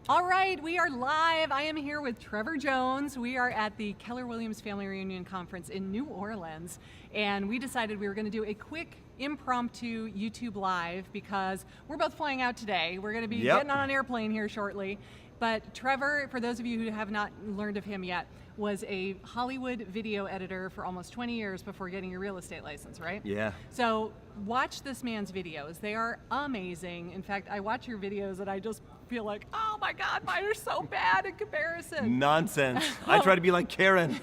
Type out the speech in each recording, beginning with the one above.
All right, we are live. I am here with Trevor Jones. We are at the Keller Williams Family Reunion Conference in New Orleans, and we decided we were going to do a quick impromptu YouTube Live because we're both flying out today. We're going to be getting on an airplane here shortly. But Trevor, for those of you who have not learned of him yet, was a Hollywood video editor for almost 20 years before getting your real estate license, right? Yeah. So watch this man's videos. They are amazing. In fact, I watch your videos and I just feel like, oh my God, mine are so bad in comparison. Nonsense. I try to be like Karen.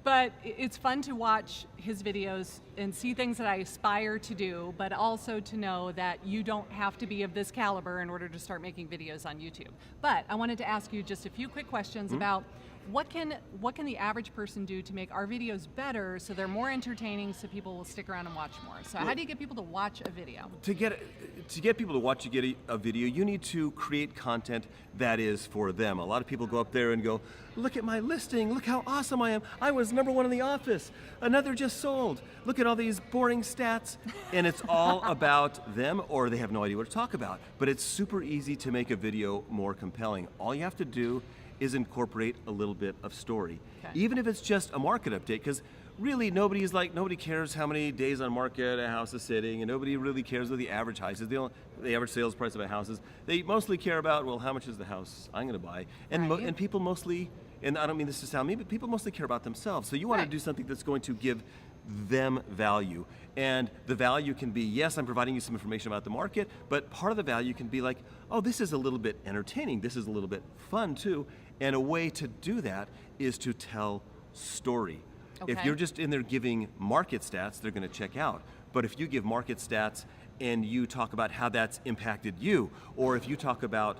But it's fun to watch his videos and see things that I aspire to do, but also to know that you don't have to be of this caliber in order to start making videos on YouTube. But I wanted to ask you just a few quick questions about what can the average person do to make our videos better so they're more entertaining so people will stick around and watch more? So how do you get people to watch a video? To get people to watch a video, you need to create content that is for them. A lot of people go up there and go, look at my listing, look how awesome I am. I was #1 in the office, another just sold. Look at all these boring stats. And it's all about them, or they have no idea what to talk about. But it's super easy to make a video more compelling. All you have to do is incorporate a little bit of story. Okay. Even if it's just a market update, because really nobody cares how many days on market a house is sitting, and nobody really cares what the average house is, the average sales price of a house is. They mostly care about, well, how much is the house I'm gonna buy? And, and people mostly, and I don't mean this to sound mean, but people mostly care about themselves. So you wanna do something that's going to give them value. And the value can be, yes, I'm providing you some information about the market, but part of the value can be like, oh, this is a little bit entertaining, this is a little bit fun too. And a way to do that is to tell story. Okay. If you're just in there giving market stats, they're gonna check out. But if you give market stats and you talk about how that's impacted you, or if you talk about,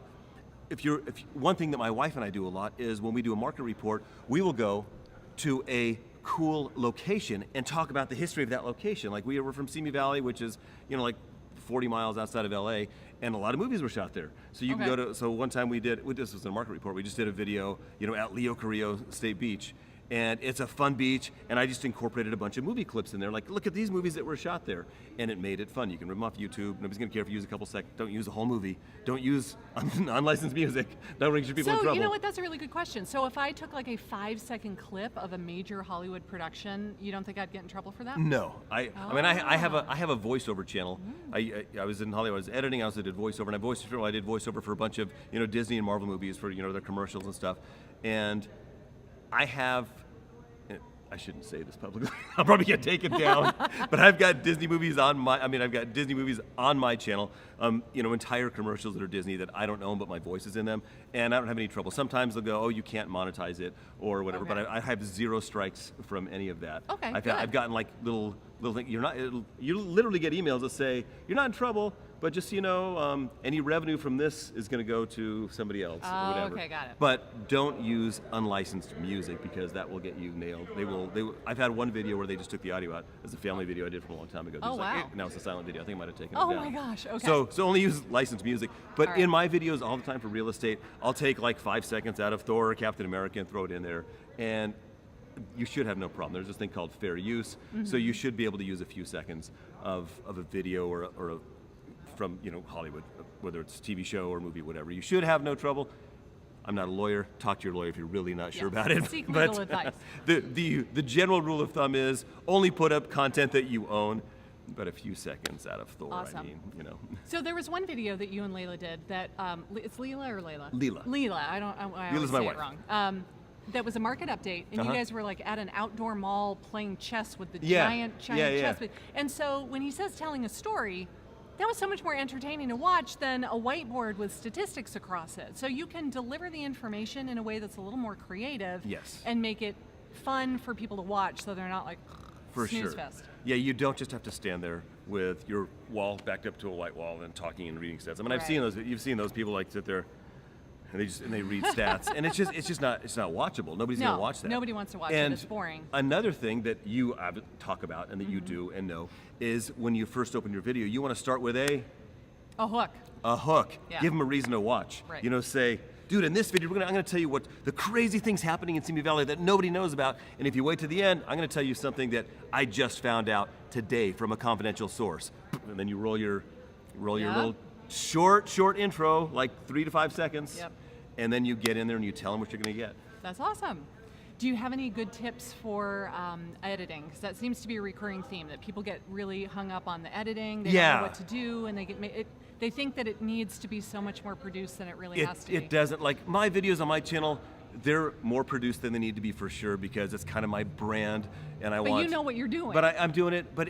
one thing that my wife and I do a lot is when we do a market report, we will go to a cool location and talk about the history of that location. Like we were from Simi Valley, which is, like 40 miles outside of LA, and a lot of movies were shot there. So you can go to, so one time this was a market report, we just did a video, at Leo Carrillo State Beach. And it's a fun beach, and I just incorporated a bunch of movie clips in there. Like, look at these movies that were shot there. And it made it fun. You can rip them off YouTube. Nobody's gonna care if you use a couple seconds. Don't use the whole movie. Don't use unlicensed music. Don't bring people in trouble. So, you know what, that's a really good question. So if I took like a 5-second clip of a major Hollywood production, you don't think I'd get in trouble for that? No. I mean, I have a voiceover channel. I was in Hollywood, I was editing, I also did voiceover, and I did voiceover for a bunch of, Disney and Marvel movies for, their commercials and stuff. And I shouldn't say this publicly. I'll probably get taken down. But I've got Disney movies on my channel. Entire commercials that are Disney that I don't own, but my voice is in them, and I don't have any trouble. Sometimes they'll go, oh, you can't monetize it or whatever. Okay. But I have 0 strikes from any of that. Okay. I've gotten like little things. You literally get emails that say you're not in trouble, but just so you know, any revenue from this is going to go to somebody else or whatever. Okay, got it. But don't use unlicensed music because that will get you nailed. I've had one video where they just took the audio out. It's a family video I did from a long time ago. Oh, wow. Now it's a silent video. I think I might have taken it down. Oh my gosh, okay. So only use licensed music. But in my videos all the time for real estate, I'll take like 5 seconds out of Thor or Captain America and throw it in there. And you should have no problem. There's this thing called fair use. So you should be able to use a few seconds of a video or from Hollywood, whether it's a TV show or movie, whatever. You should have no trouble. I'm not a lawyer. Talk to your lawyer if you're really not sure about it. Seek legal advice. The general rule of thumb is only put up content that you own, but a few seconds out of Thor. Awesome. I mean, So there was one video that you and Layla did that it's Leela or Layla? Leela. Leela. I always Leela's my say wife. it wrong. That was a market update, and you guys were like at an outdoor mall playing chess with the giant chess. And so when he says telling a story, that was so much more entertaining to watch than a whiteboard with statistics across it. So you can deliver the information in a way that's a little more creative and make it fun for people to watch so they're not like snooze fest. Yeah, you don't just have to stand there with your wall backed up to a white wall and talking and reading stats. I mean, I've seen those. You've seen those people like sit there and they read stats, and it's just not watchable. Nobody's gonna watch that. Nobody wants to watch it. It's boring. Another thing that you talk about and that you do and know is when you first open your video, you want to start with a hook. A hook. Yeah. Give them a reason to watch. Right. Say, dude, in this video, I'm going to tell you what the crazy things happening in Simi Valley that nobody knows about, and if you wait to the end, I'm going to tell you something that I just found out today from a confidential source. And then you roll your little short intro, like 3 to 5 seconds. Yep. And then you get in there and you tell them what you're going to get. That's awesome. Do you have any good tips for editing? Because that seems to be a recurring theme, that people get really hung up on the editing. They don't know what to do, and they think that it needs to be so much more produced than it really has to be. It doesn't. Like, my videos on my channel, they're more produced than they need to be for sure, because it's kind of my brand, and But you know what you're doing. But I'm doing it. But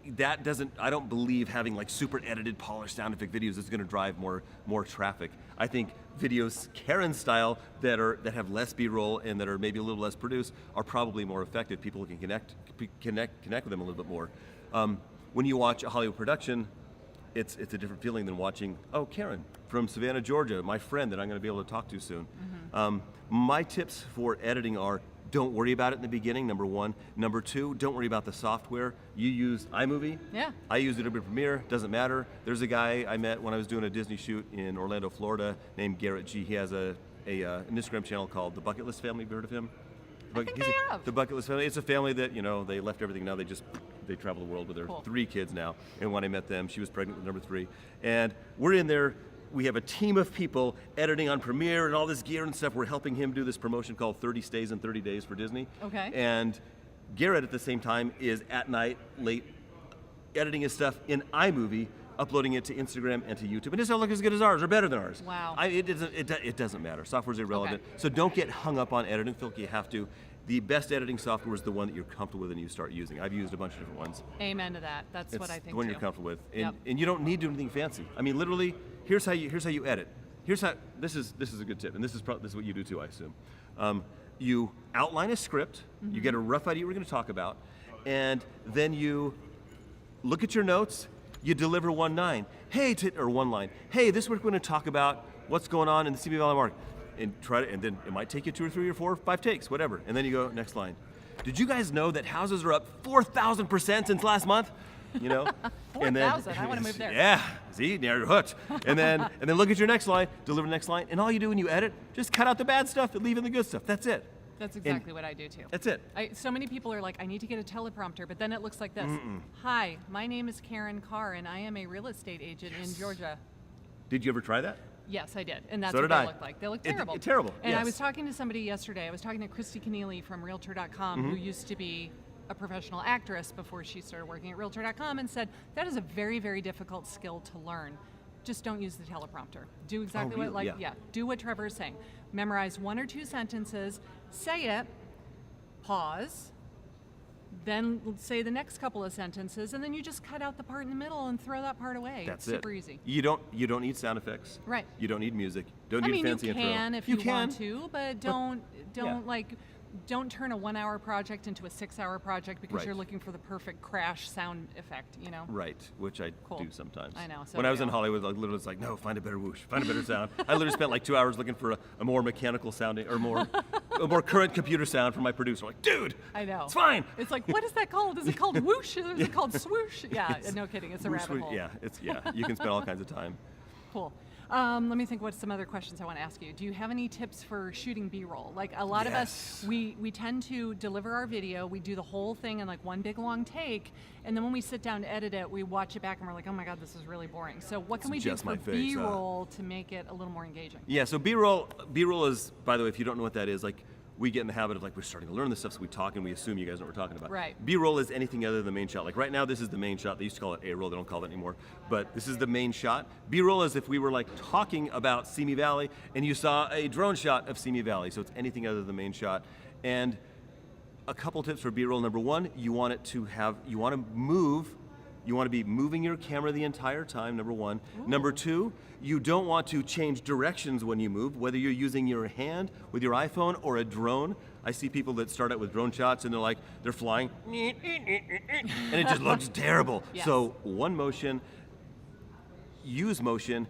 that doesn't. I don't believe having like super edited, polished sound effect videos is going to drive more traffic. I think videos Karen style that have less B-roll and that are maybe a little less produced are probably more effective. People can connect with them a little bit more. When you watch a Hollywood production, it's a different feeling than watching, Karen from Savannah, Georgia, my friend that I'm going to be able to talk to soon. Mm-hmm. My tips for editing are: don't worry about it in the beginning, number one. Number two, don't worry about the software. You use iMovie. Yeah. I use Adobe Premiere, doesn't matter. There's a guy I met when I was doing a Disney shoot in Orlando, Florida, named Garrett G. He has an Instagram channel called The Bucket List Family. Have you heard of him? I think I have. The Bucket List Family. It's a family that, they left everything. Now they travel the world with their 3 kids now. And when I met them, she was pregnant with number 3. And we're in there. We have a team of people editing on Premiere and all this gear and stuff. We're helping him do this promotion called 30 Stays in 30 Days for Disney. Okay. And Garrett at the same time is at night, late, editing his stuff in iMovie, uploading it to Instagram and to YouTube. And it doesn't look as good as ours or better than ours. Wow. It doesn't matter. Software's irrelevant. Okay. So don't get hung up on editing. Feel like you have to. The best editing software is the one that you're comfortable with and you start using. I've used a bunch of different ones. Amen to that. That's what I think the one too. you're comfortable with. Yep. And you don't need to do anything fancy. I mean, literally, here's how you edit. This is a good tip, and this is what you do too, I assume. You outline a script, you get a rough idea what we're going to talk about, and then you look at your notes, you deliver one line. Hey, this week we're going to talk about what's going on in the Simi Valley market. And then it might take you 2 or 3 or 4 or 5 takes, whatever. And then you go, next line. Did you guys know that houses are up 4,000% since last month? 4,000, I want to move there. Yeah, see, now you're hooked. And then look at your next line, deliver the next line, and all you do when you edit, just cut out the bad stuff and leave in the good stuff. That's it. That's exactly what I do too. That's it. So many people are like, I need to get a teleprompter, but then it looks like this. Hi, my name is Karen Carr, and I am a real estate agent in Georgia. Did you ever try that? Yes, I did, and that's So what did they I. look like. They look terrible. Terrible, And I yes. was talking to somebody yesterday. I was talking to Christy Keneally from Realtor.com, who used to be a professional actress before she started working at Realtor.com, and said that is a very, very difficult skill to learn. Just don't use the teleprompter. Do exactly really? do what Trevor is saying. Memorize 1 or 2 sentences, say it, pause, then say the next couple of sentences, and then you just cut out the part in the middle and throw that part away. That's it's super it. easy. You don't need sound effects. Right. You don't need music. Don't need a fancy you intro. can if you want to, but don't turn a 1-hour project into a 6-hour project because Right. you're looking for the perfect crash sound effect, Right, which I Cool. do sometimes. I know, so when I do was in I. Hollywood, I literally was like, no, find a better whoosh, find a better sound. I literally spent like 2 hours looking for a more mechanical sounding or a more current computer sound from my producer. I'm like, dude, I know. it's fine. It's like, what is that called? Is it called whoosh or is it called swoosh? Yeah, no kidding. It's a Whoosh, rabbit hole. Yeah, you can spend all kinds of time. Cool. Let me think what some other questions I want to ask you. Do you have any tips for shooting B-roll? Like a lot of us, we tend to deliver our video, we do the whole thing in like one big long take, and then when we sit down to edit it, we watch it back and we're like, oh my God, this is really boring. So what can we do just for my face, B-roll to make it a little more engaging? Yeah, so B-roll is, by the way, if you don't know what that is, like we get in the habit of like we're starting to learn this stuff, so we talk and we assume you guys know what we're talking about. Right. B-roll is anything other than the main shot. Like right now, this is the main shot. They used to call it A-roll. They don't call it anymore. But this is the main shot. B-roll is if we were like talking about Simi Valley and you saw a drone shot of Simi Valley. So it's anything other than the main shot. And a couple tips for B-roll. Number one, you want to be moving your camera the entire time, number one. Ooh. Number two, you don't want to change directions when you move, whether you're using your hand with your iPhone or a drone. I see people that start out with drone shots and they're flying, and it just looks terrible. Yes. So use motion,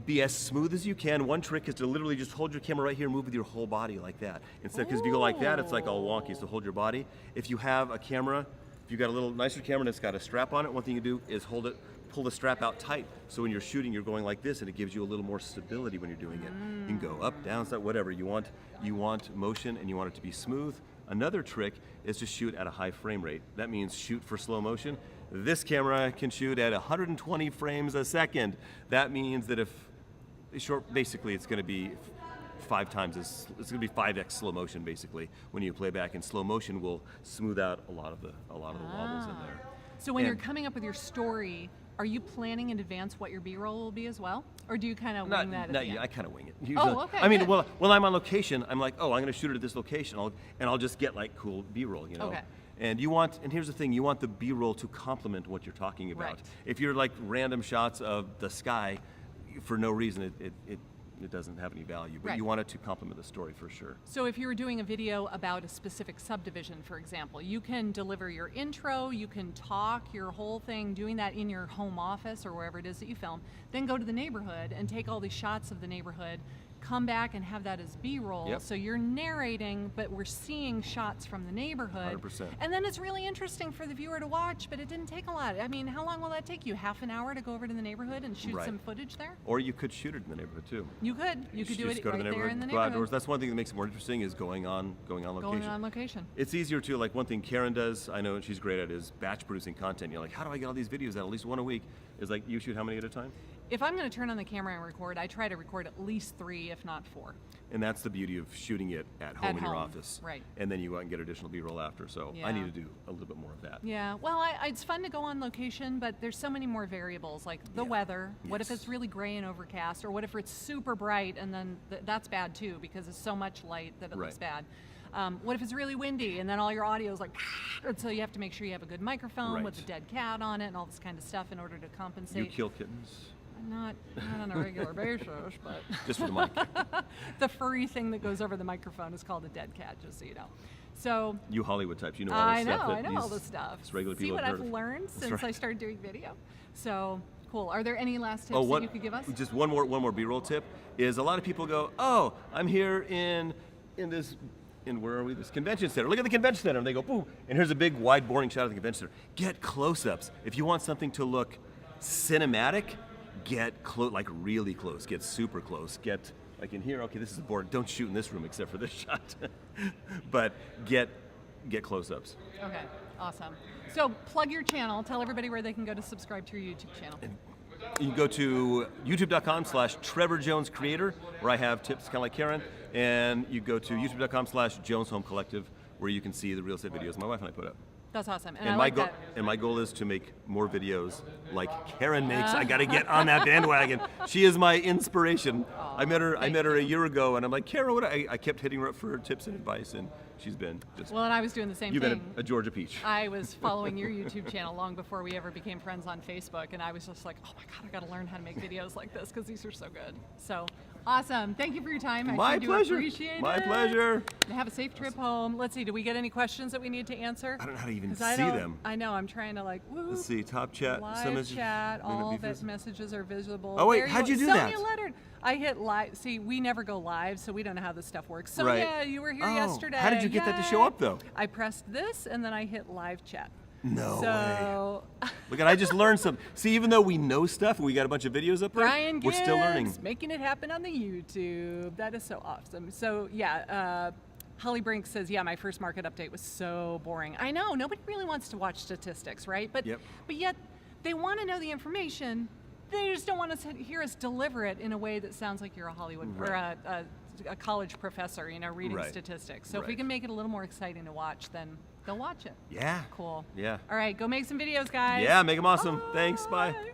be as smooth as you can. One trick is to literally just hold your camera right here and move with your whole body like that. Instead, because if you go like that, it's like all wonky, so hold your body. If you have a camera, if you've got a little nicer camera and it's got a strap on it, one thing you do is pull the strap out tight. So when you're shooting, you're going like this and it gives you a little more stability when you're doing it. You can go up, down, side, whatever. You want motion and you want it to be smooth. Another trick is to shoot at a high frame rate. That means shoot for slow motion. this camera can shoot at 120 frames a second. That means that if basically it's going to be 5 times as, it's going to be 5x slow motion basically when you play back, and slow motion will smooth out a lot of the wobbles in there. So when you're coming up with your story, are you planning in advance what your B-roll will be as well? Or do you kind of wing that at the end? I kind of wing it. Usually. Oh, okay. I mean, good. well, when I'm on location, I'm like, oh, I'm going to shoot it at this location, and I'll just get like cool B-roll, you know. Okay. And here's the thing, you want the B-roll to complement what you're talking about. Right. If you're like random shots of the sky, for no reason, it doesn't have any value. But Right. you want it to complement the story for sure. So if you were doing a video about a specific subdivision, for example, you can deliver your intro, you can talk your whole thing, doing that in your home office or wherever it is that you film, then go to the neighborhood and take all these shots of the neighborhood, come back and have that as B-roll. Yep. So you're narrating, but we're seeing shots from the neighborhood. 100%. And then it's really interesting for the viewer to watch, but it didn't take a lot. I mean, how long will that take you? Half an hour to go over to the neighborhood and shoot Right. some footage there? Or you could shoot it in the neighborhood too. You could. You could do just it go to right the there neighborhood, in the go outdoors. neighborhood. That's one thing that makes it more interesting, is going on location. Going on location. It's easier too. Like one thing Karen does, I know, and she's great at, is batch producing content. You're like, how do I get all these videos out at least one a week? Is like, you shoot how many at a time? If I'm going to turn on the camera and record, I try to record at least 3, if not 4. And that's the beauty of shooting it at home in your home, office. right. And then you go out and get additional B-roll after. So I Yeah. need to do a little bit more of that. Yeah, well, it's fun to go on location, but there's so many more variables, like the Yeah. weather. What if Yes. it's really gray and overcast, or what if it's super bright and then that's bad too because it's so much light that it looks Right. bad. What if it's really windy and then all your audio is like, and so you have to make sure you have a good microphone with a Right. dead cat on it and all this kind of stuff in order to compensate. You kill kittens? Not on a regular basis, but Just for the mic. the furry thing that goes over the microphone is called a dead cat, just so you know. So You Hollywood types, you know all I this know, stuff. I know all this stuff. It's regular See people what have I've heard of. learned That's since I right. started doing video. So cool. Are there any last tips that you could give us? Just one more B-roll tip is, a lot of people go, oh, I'm here in where are we? This convention center. Look at the convention center. And they go, boom. And here's a big, wide, boring shot of the convention center. Get close-ups. If you want something to look cinematic, get close, like really close. Get super close. Get like in here. Okay, this is a board. Don't shoot in this room except for this shot. But get close-ups. Okay, awesome. So plug your channel. Tell everybody where they can go to subscribe to your YouTube channel. You can go to youtube.com/Trevor Jones Creator, where I have tips kind of like Karen, and you go to youtube.com/Jones Home Collective, where you can see the real estate videos my wife and I put up. That's awesome. And I And like that. my goal is to make more videos like Karen makes. I got to get on that bandwagon. She is my inspiration. I met her a year ago, and I'm like, Karen, what? I kept hitting her up for tips and advice, and she's been just. Well, and I was doing the same You've thing. been a Georgia peach. I was following your YouTube channel long before we ever became friends on Facebook, and I was just like, oh my God, I got to learn how to make videos like this because these are so good. So awesome. Thank you for your time. My I do pleasure. appreciate My it. pleasure. Have a safe trip home. Let's see, do we get any questions that we need to answer? I don't know how to even 'Cause I see don't- them. I know, I'm trying to like, woo. Let's see, top chat. Live chat, May not all be that visible. messages are visible. Oh, wait, There how'd go. you do Sonia that? Leonard. I hit live. See, we never go live, so we don't know how this stuff works. So Right. yeah, you were here Oh, yesterday. how did you get that to show Yay. up, though? I pressed this, and then I hit live chat. No way. So, Look, I just learned something. See, even though we know stuff and we got a bunch of videos up there, Brian we're still learning. Gibbs, making it happen on the YouTube. That is so awesome. So yeah, Holly Brink says, yeah, my first market update was so boring. I know, nobody really wants to watch statistics, right? But Yep. but yet they want to know the information. They just don't want to hear us deliver it in a way that sounds like you're a Hollywood or Right. a college professor, you know, reading Right. statistics. So if we Right. can make it a little more exciting to watch, then they'll watch it. Yeah. Cool. Yeah. All right, go make some videos, guys. Yeah, make them awesome. Thanks. Bye. Bye.